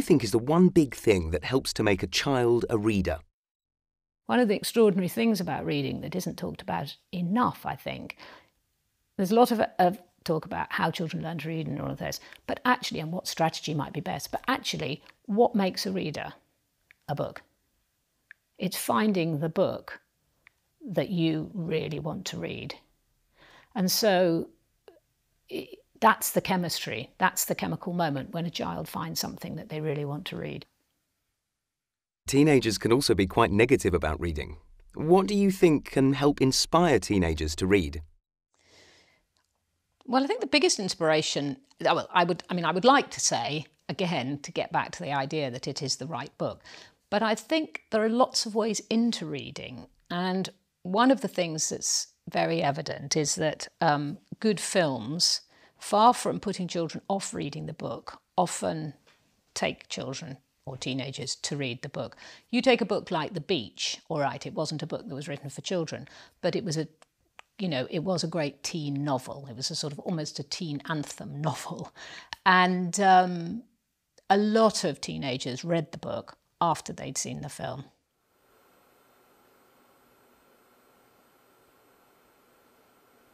think is the one big thing that helps to make a child a reader? One of the extraordinary things about reading that isn't talked about enough, I think, there's a lot of talk about how children learn to read and all of this, but actually, and what strategy might be best, but actually, what makes a reader a book? It's finding the book that you really want to read. And so that's the chemistry, that's the chemical moment when a child finds something that they really want to read. Teenagers can also be quite negative about reading. What do you think can help inspire teenagers to read? Well, I think the biggest inspiration, well, I would like to say, again, to get back to the idea that it is the right book, but I think there are lots of ways into reading. And one of the things that's very evident is that good films, far from putting children off reading the book, often take children or teenagers to read the book. You take a book like The Beach, all right, it wasn't a book that was written for children, but it was a great teen novel. It was a sort of almost a teen anthem novel. And a lot of teenagers read the book after they'd seen the film.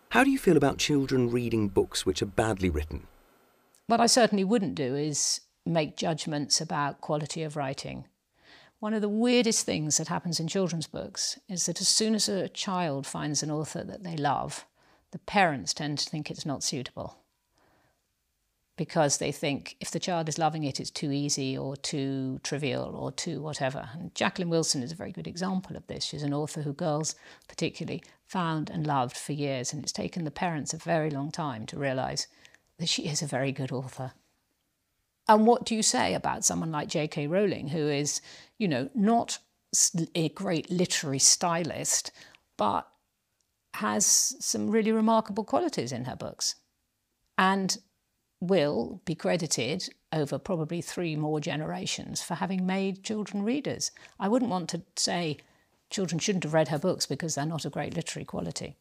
How do you feel about children reading books which are badly written? What I certainly wouldn't do is make judgments about quality of writing. One of the weirdest things that happens in children's books is that as soon as a child finds an author that they love, the parents tend to think it's not suitable, because they think if the child is loving it, it's too easy or too trivial or too whatever. And Jacqueline Wilson is a very good example of this. She's an author who girls particularly found and loved for years, and it's taken the parents a very long time to realise that she is a very good author. And what do you say about someone like J.K. Rowling, who is, not a great literary stylist, but has some really remarkable qualities in her books, and will be credited over probably 3 more generations for having made children readers? I wouldn't want to say children shouldn't have read her books because they're not of great literary quality.